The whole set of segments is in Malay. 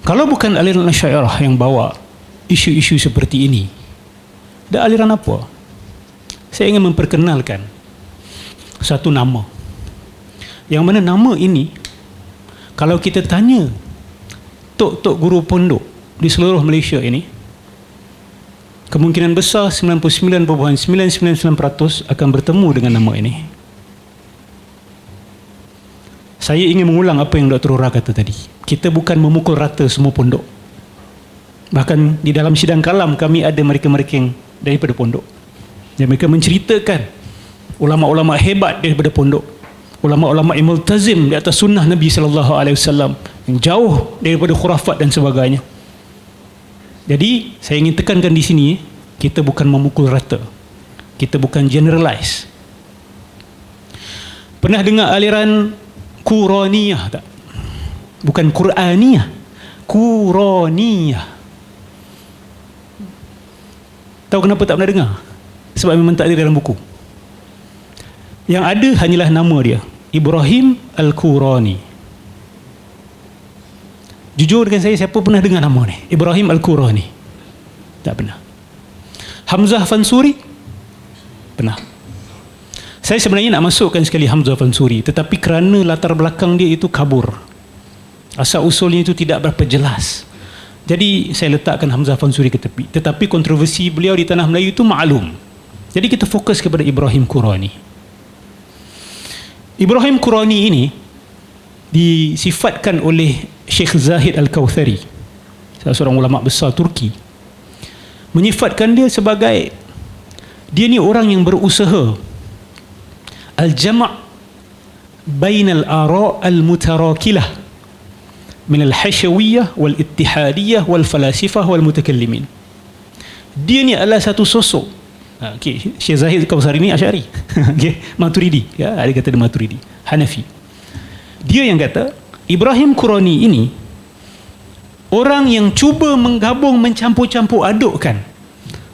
Kalau bukan aliran Asy'ariyah yang bawa isu-isu seperti ini, dah aliran apa? Saya ingin memperkenalkan satu nama, yang mana nama ini kalau kita tanya tok-tok guru pondok di seluruh Malaysia ini, kemungkinan besar 99.999% akan bertemu dengan nama ini. Saya ingin mengulang apa yang Dr. Ura kata tadi. Kita bukan memukul rata semua pondok. Bahkan di dalam sidang kalam kami ada mereka-mereka yang daripada pondok, dan mereka menceritakan ulama-ulama hebat daripada pondok, ulama-ulama yang multazim di atas sunnah Nabi SAW, yang jauh daripada khurafat dan sebagainya. Jadi saya ingin tekankan di sini, kita bukan memukul rata, kita bukan generalize. Pernah dengar aliran Quraniyah tak? Bukan Quraniyah, Quraniyah. Tahu kenapa tak pernah dengar? Sebab memang tak ada dalam buku. Yang ada hanyalah nama dia, Ibrahim Al-Qurani. Jujur dengan saya, siapa pernah dengar nama ni? Ibrahim Al-Qurani? Tak pernah. Hamzah Fansuri? Pernah. Saya sebenarnya nak masukkan sekali Hamzah Fansuri, tetapi kerana latar belakang dia itu kabur, asal usulnya itu tidak berapa jelas, jadi saya letakkan Hamzah Fansuri ke tepi. Tetapi kontroversi beliau di tanah Melayu itu maklum. Jadi kita fokus kepada Ibrahim Qurani. Ibrahim Qurani ini disifatkan oleh Syekh Zahid Al-Kautsari, salah seorang ulama besar Turki, menyifatkan dia sebagai, dia ni orang yang berusaha al-jama' bainal ara' al-mutarakilah min al-hashawiyah wal-ittihadiyah wal-falasifah wal-mutakallimin. Dia ni adalah satu sosok, Syekh Zahid Al-Kautsari ni Asy'ari, Maturidi, ada kata dia Maturidi, Hanafi. Dia yang kata Ibrahim Qurani ini orang yang cuba menggabung, mencampur-campur adukkan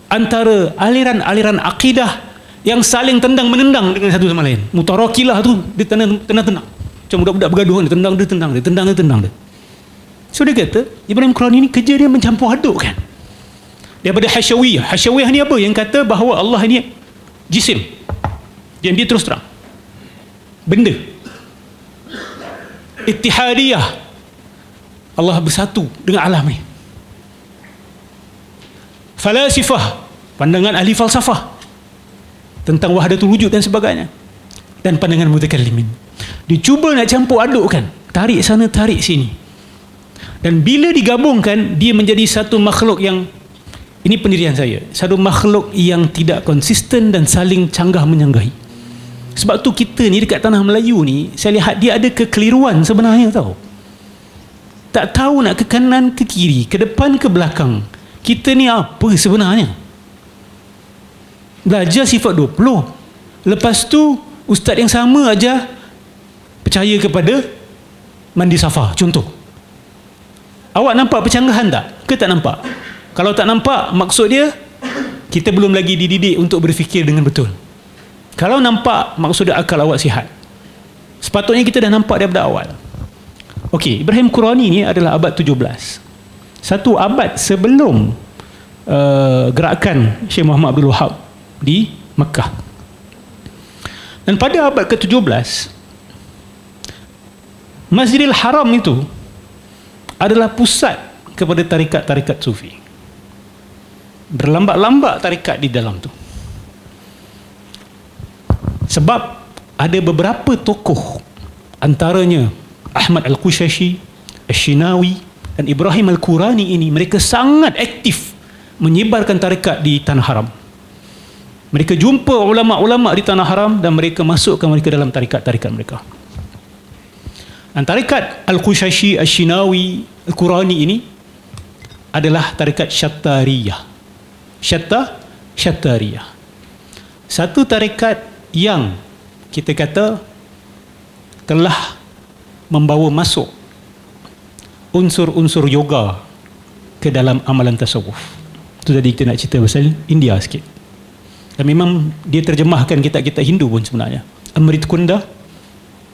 antara aliran-aliran akidah yang saling tendang-menendang dengan satu sama lain. Mutarakilah tu dia tendang-tendang, macam budak-budak bergaduh, dia tendang, dia tendang, dia tendang, dia tendang dia. So dia kata Ibrahim Qurani ni kerja dia mencampur adukkan. Daripada Hasyawiyah. Hasyawiyah ni apa? Yang kata bahawa Allah ni jisim, dia terus terang benda. Ittihadiyah, Allah bersatu dengan alam ni. Falasifah, pandangan ahli falsafah tentang wahdatul wujud dan sebagainya, dan pandangan mutakallimin. Dicuba nak campur adukkan, tarik sana tarik sini, dan bila digabungkan dia menjadi satu makhluk yang, ini pendirian saya, satu makhluk yang tidak konsisten dan saling canggah menyanggahi. Sebab tu kita ni dekat tanah Melayu ni, saya lihat dia ada kekeliruan sebenarnya, tahu. Tak tahu nak ke kanan ke kiri, ke depan ke belakang. Kita ni apa sebenarnya? Belajar sifat 20, lepas tu ustaz yang sama aja percaya kepada mandi safa, contoh. Awak nampak percanggahan tak? Ke tak nampak? Kalau tak nampak, maksud dia kita belum lagi dididik untuk berfikir dengan betul. Kalau nampak, maksud dia akal awak sihat. Sepatutnya kita dah nampak daripada awal. Okey, Ibrahim Qurani ni adalah abad 17, satu abad sebelum gerakan Syekh Muhammad Abdul Wahab di Mekah. Dan pada abad ke-17, Masjidil Haram itu adalah pusat kepada tarikat-tarikat sufi. Berlambak-lambak tarikat di dalam tu. Sebab ada beberapa tokoh, antaranya Ahmad Al-Qushashi, Al-Shinawi dan Ibrahim Al-Qurani ini, mereka sangat aktif menyebarkan tarikat di Tanah Haram. Mereka jumpa ulama-ulama di Tanah Haram dan mereka masukkan mereka dalam tarikat-tarikat mereka. Dan tarikat Al-Qushashi, Al-Shinawi, Al-Qurani ini adalah tarikat Syattariyah. Syattariyah. Satu tarikat yang kita kata telah membawa masuk unsur-unsur yoga ke dalam amalan tasawuf. Itu tadi kita nak cerita pasal India sikit. Dan memang dia terjemahkan kitab-kitab Hindu pun sebenarnya. Amrit Kunda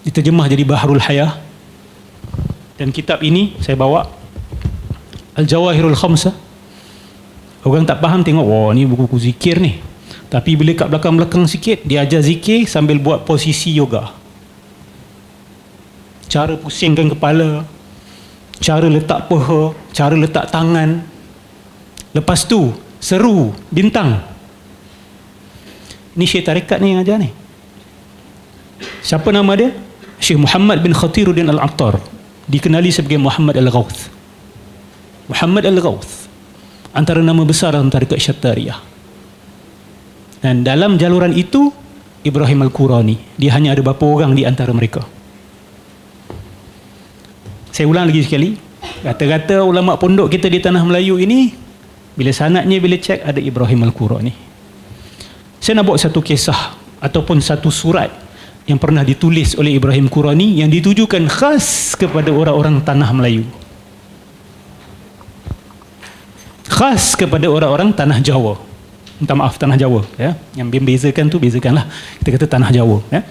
diterjemah jadi Baharul Hayah. Dan kitab ini saya bawa Al-Jawahirul Khamsah. Orang tak faham tengok, wah ni buku-buku zikir ni. Tapi bila kat belakang-belakang sikit, dia ajar zikir sambil buat posisi yoga. Cara pusingkan kepala, cara letak paha, cara letak tangan. Lepas tu, seru, bintang. Ni Syekh Tarikat ni yang ajar ni. Siapa nama dia? Syekh Muhammad bin Khatiruddin Al-Attar. Dikenali sebagai Muhammad Al-Ghawth. Muhammad Al-Ghawth, antara nama besar dalam tarikat Syattariyah. Dan dalam jaluran itu, Ibrahim Al-Qurani. Dia hanya ada beberapa orang di antara mereka. Saya ulang lagi sekali. Kata-kata ulama pondok kita di tanah Melayu ini, bila sanadnya bila cek, ada Ibrahim Al-Qurani. Saya nak bawa satu kisah ataupun satu surat yang pernah ditulis oleh Ibrahim Qurani yang ditujukan khas kepada orang-orang tanah Melayu. Khas kepada orang-orang tanah Jawa. Minta maaf, tanah Jawa, ya. Yang membezakan tu bezakanlah. Kita kata tanah Jawa, ya.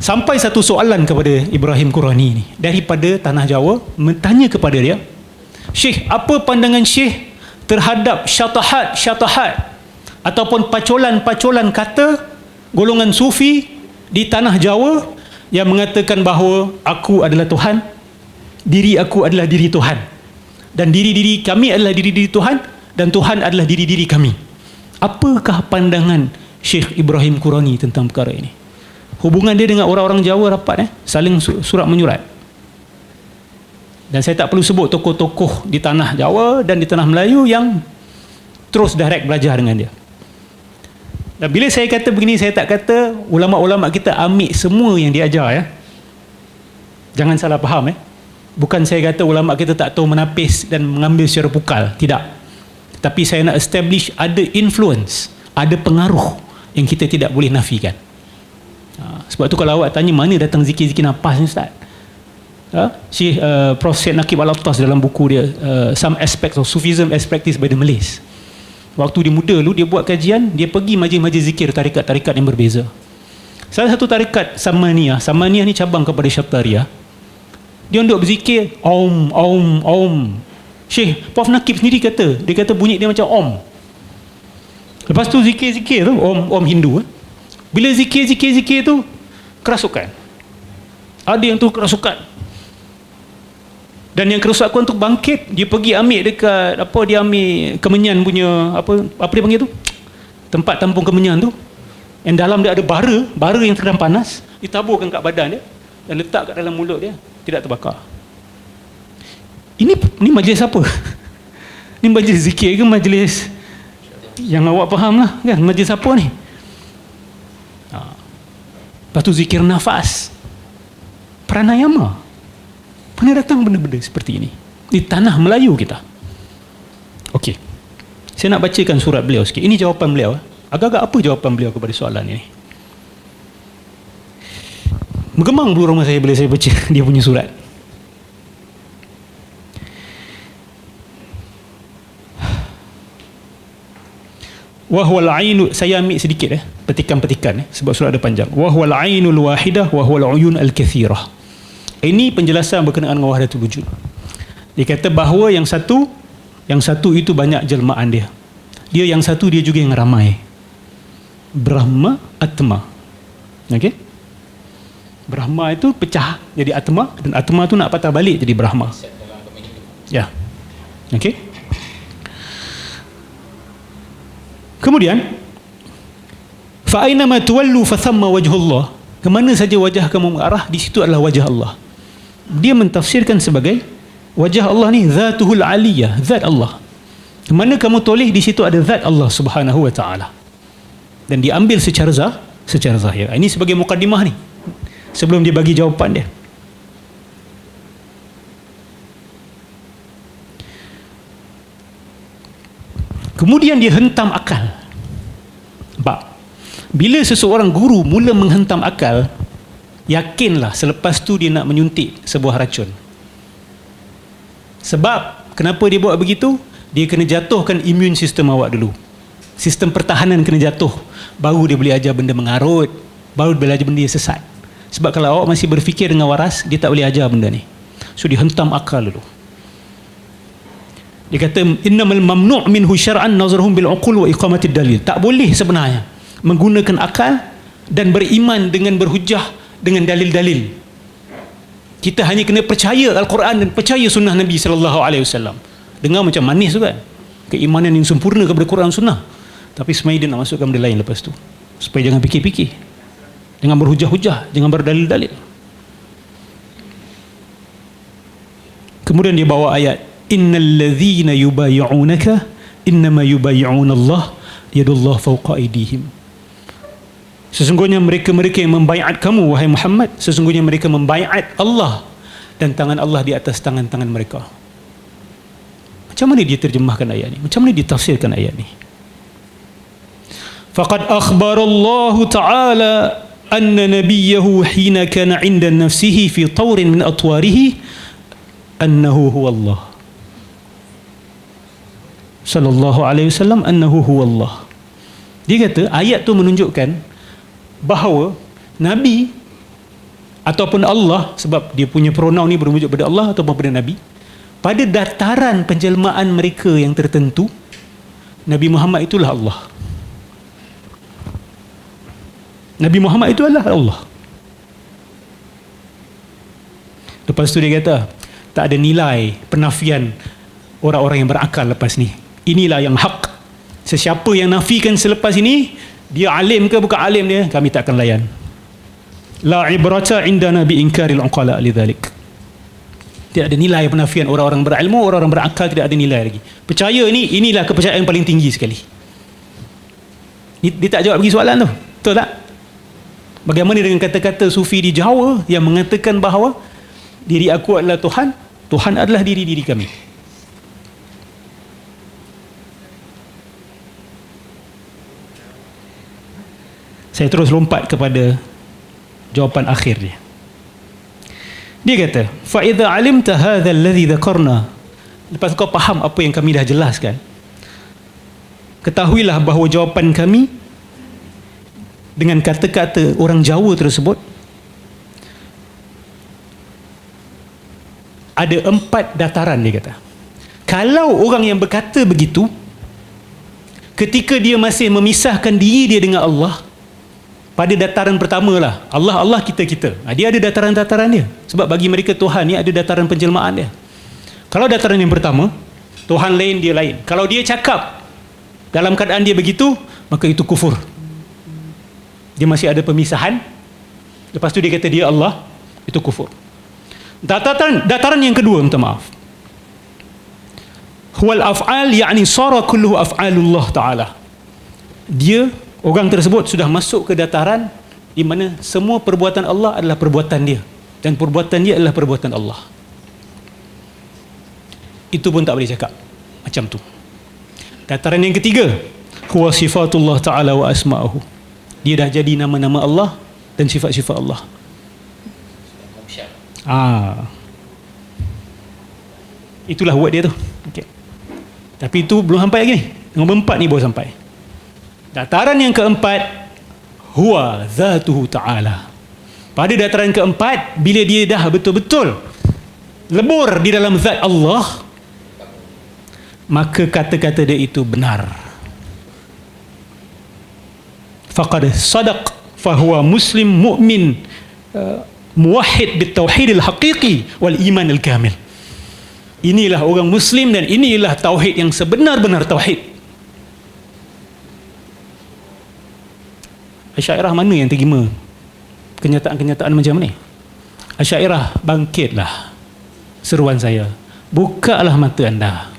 Sampai satu soalan kepada Ibrahim Qurani ni daripada tanah Jawa, bertanya kepada dia, Syekh, apa pandangan Syekh terhadap syatahat ataupun pacolan-pacolan kata golongan sufi di tanah Jawa yang mengatakan bahawa aku adalah Tuhan, diri aku adalah diri Tuhan, dan diri-diri kami adalah diri-diri Tuhan, dan Tuhan adalah diri-diri kami. Apakah pandangan Syekh Ibrahim Qurani tentang perkara ini? Hubungan dia dengan orang-orang Jawa rapat, saling surat menyurat. Dan saya tak perlu sebut tokoh-tokoh di tanah Jawa dan di tanah Melayu yang terus direct belajar dengan dia. Dan bila saya kata begini, saya tak kata ulama-ulama kita ambil semua yang dia ajar, ya. Jangan salah faham, Bukan saya kata ulama kita tak tahu menapis dan mengambil secara pukal, tidak. Tapi saya nak establish ada influence, ada pengaruh yang kita tidak boleh nafikan. Sebab tu kalau awak tanya mana datang zikir-zikir nafas ni, Ustaz, Syekh Prof. Syed Naqib Al-Attas dalam buku dia Some Aspects of Sufism as Practiced by the Malays, waktu dia muda dulu dia buat kajian, dia pergi majlis-majlis zikir tarikat-tarikat yang berbeza. Salah satu tarikat Samaniyah ni cabang kepada Syattariyah. Dia duduk berzikir Om, Om, Om. Syekh Prof. Naqib sendiri kata, dia kata bunyi dia macam Om. Lepas tu zikir-zikir tu Om Hindu. Bila zikir-zikir tu kerasukan. Ada yang tu kerasukan. Dan yang kerasukan tu bangkit, dia pergi ambil dekat dia ambil kemenyan punya apa dia panggil tu? Tempat tampung kemenyan tu. Yang dalam dia ada bara yang sedang panas, ditaburkan kat badan dia dan letak kat dalam mulut dia, tidak terbakar. Ini majlis apa? Ini majlis zikir ke majlis yang awak faham lah, kan? Majlis apa ni? Lepas tu zikir nafas, pranayama. Mana datang benda-benda seperti ini di tanah Melayu kita? Okey, saya nak bacakan surat beliau sikit. Ini jawapan beliau. Agak-agak apa jawapan beliau kepada soalan ini? Menggemang bulu roma saya bila saya baca dia punya surat. Wahwal ainu, saya ambil sedikit petikan-petikan sebab surat ada panjang. Wahwal ainul wahidah wahwal uyun al-kathirah. Ini penjelasan berkenaan dengan wahdatul wujud. Dia kata bahawa yang satu itu banyak jelmaan dia. Dia yang satu, dia juga yang ramai. Brahma, Atma. Okey? Brahma itu pecah jadi Atma, dan Atma tu nak patah balik jadi Brahma. Ya. Okey? Kemudian fa aina ma tuwallu fa thamma wajhullah. Ke mana saja wajah kamu mengarah, di situ adalah wajah Allah. Dia mentafsirkan sebagai wajah Allah ni zatuhul aliyah, zat Allah. Ke mana kamu toleh, di situ ada zat Allah Subhanahu wa taala. Dan diambil secara zahir. Ini sebagai mukadimah ni, sebelum dia bagi jawapan dia. Kemudian dia hentam akal. Bila seseorang guru mula menghentam akal, yakinlah selepas tu dia nak menyuntik sebuah racun. Sebab kenapa dia buat begitu? Dia kena jatuhkan immune sistem awak dulu. Sistem pertahanan kena jatuh, baru dia boleh ajar benda mengarut, baru dia boleh ajar benda yang sesat. Sebab kalau awak masih berfikir dengan waras, dia tak boleh ajar benda ni. So dia hentam akal dulu. Dia kata innamal mamnu' minhu syar'an nazruhum bil uqul wa iqamatid dalil. Tak boleh sebenarnya menggunakan akal dan beriman dengan berhujah dengan dalil-dalil. Kita hanya kena percaya Al-Quran dan percaya sunnah Nabi sallallahu alaihi wasallam. Dengar macam manis tu kan, keimanan yang sempurna kepada Quran sunnah, tapi sebenarnya dia nak masukkan benda lain lepas tu, supaya jangan fikir-fikir, jangan berhujah-hujah, jangan berdalil-dalil. Kemudian dia bawa ayat innal ladzina yubayyi'unaka innama yubayyi'una Allah yadullah fawqa aydihim. Sesungguhnya mereka-mereka yang membaiat kamu wahai Muhammad, sesungguhnya mereka membaiat Allah dan tangan Allah di atas tangan-tangan mereka. Macam mana dia terjemahkan ayat ni? Macam mana dia tafsirkan ayat ni? Faqad akhbarallahu ta'ala anna nabiyahu hina kana 'inda nafsihi fi tawrin min atwarihi annahu huwa Allah. Sallallahu alaihi wasallam annahu huwa Allah. Dia kata ayat tu menunjukkan bahawa Nabi ataupun Allah, sebab dia punya pronoun ni berwujud pada Allah ataupun pada Nabi, pada dataran penjelmaan mereka yang tertentu, Nabi Muhammad itulah Allah. Nabi Muhammad itu adalah Allah. Lepas tu dia kata tak ada nilai penafian orang-orang yang berakal lepas ni. Inilah yang hak. Sesiapa yang nafikan selepas ini, dia alim ke bukan alim dia, kami tak akan layan. La ibrata indana bi inkaril uqala lidzalik. Tidak ada nilai penafian orang-orang berilmu, orang-orang berakal tidak ada nilai lagi. Percaya ni, inilah kepercayaan paling tinggi sekali. Dia tak jawab lagi soalan tu. Betul tak? Bagaimana dengan kata-kata sufi di Jawa yang mengatakan bahawa diri aku adalah Tuhan, Tuhan adalah diri-diri kami. Saya terus lompat kepada jawapan akhir dia. Dia kata, fa idza alimta hadha alladhi dhakarna, lepas kau faham apa yang kami dah jelaskan, ketahuilah bahawa jawapan kami dengan kata-kata orang Jawa tersebut ada 4 dataran. Dia kata, kalau orang yang berkata begitu ketika dia masih memisahkan diri dia dengan Allah, pada dataran pertama lah, Allah kita. Dia ada dataran-dataran dia, sebab bagi mereka Tuhan ni ada dataran penjelmaan dia. Kalau dataran yang pertama, Tuhan lain, dia lain. Kalau dia cakap dalam keadaan dia begitu, maka itu kufur. Dia masih ada pemisahan. Lepas tu dia kata dia Allah, itu kufur. Dataran yang kedua, minta maaf, huwal af'al, yakni sara kulluhu af'alullah ta'ala. Dia, orang tersebut sudah masuk ke dataran di mana semua perbuatan Allah adalah perbuatan dia, dan perbuatan dia adalah perbuatan Allah. Itu pun tak boleh cakap macam tu. Dataran yang ketiga, huwa sifatullah ta'ala wa asma'uhu. Dia dah jadi nama-nama Allah dan sifat-sifat Allah. Itulah word dia tu. Okay. Tapi itu belum sampai lagi ni. Nombor 4 ni baru sampai. Dataran yang keempat, huwa zatuhu ta'ala. Pada dataran keempat, bila dia dah betul-betul lebur di dalam zat Allah, maka kata-kata dia itu benar. Faqad sadaq fahuwa muslim mu'min muwahhid bitauhidil haqiqi wal iman al kamil. Inilah orang muslim dan inilah tauhid yang sebenar-benar tauhid. Asy'ariyah mana yang terima kenyataan-kenyataan macam ni? Asy'ariyah, bangkitlah seruan saya, bukalah mata anda.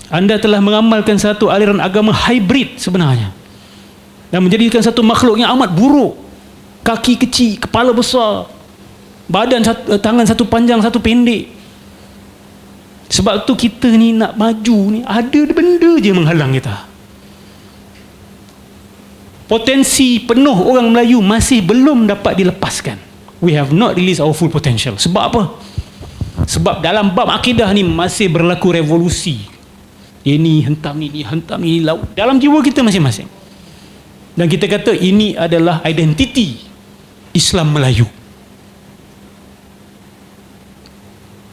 Anda telah mengamalkan satu aliran agama hybrid sebenarnya, dan menjadikan satu makhluk yang amat buruk. Kaki kecil, kepala besar, badan tangan satu panjang satu pendek. Sebab tu kita ni nak maju ni, ada benda je menghalang kita. Potensi penuh orang Melayu masih belum dapat dilepaskan. We have not released our full potential. Sebab apa? Sebab dalam bab akidah ni masih berlaku revolusi. Ini hentam ni, hentam ni, laut dalam jiwa kita masing-masing. Dan kita kata ini adalah identiti Islam Melayu.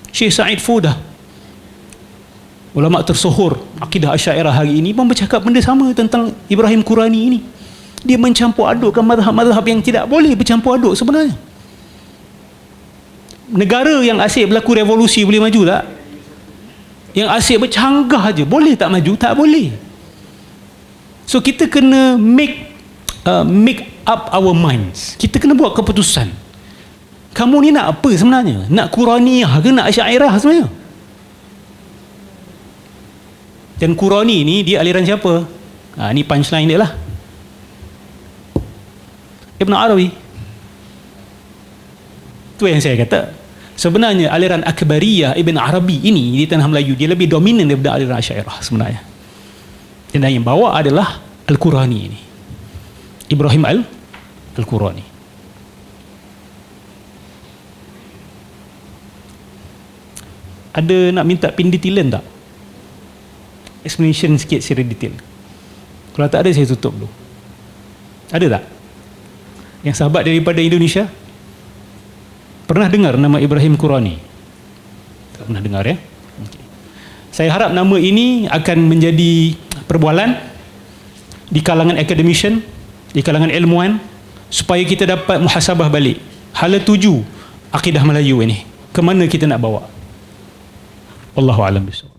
Syekh Said Fudah ulama tersohor akidah Asy'ariyah hari ini pun bercakap benda sama tentang Ibrahim Qurani ini. Dia mencampur adukkan mazhab-mazhab yang tidak boleh bercampur aduk sebenarnya. Negara yang asyik berlaku revolusi boleh maju tak? Yang asyik bercanggah aja boleh tak maju? Tak boleh. So kita kena make up our minds. Kita kena buat keputusan. Kamu ni nak apa sebenarnya? Nak Quraniyah ke nak Asy'ariyah sebenarnya? Dan Qurani ni dia aliran siapa? Ni punchline dia lah. Ibn Arabi. Itu yang saya kata. Sebenarnya aliran Akbariyah Ibn Arabi ini di tanah Melayu dia lebih dominan daripada aliran Asy'ariyah sebenarnya. Dan yang bawa adalah Al-Qurani ini. Ibrahim Al-Qurani. Ada nak minta pendetailan tak? Explanation sikit secara detail. Kalau tak ada saya tutup dulu. Ada tak? Yang sahabat daripada Indonesia pernah dengar nama Ibrahim Qurani? Tak pernah dengar ya? Okay. Saya harap nama ini akan menjadi perbualan di kalangan academician, di kalangan ilmuwan, supaya kita dapat muhasabah balik hala tuju akidah Melayu ini, ke mana kita nak bawa. Wallahu a'lam bishawab.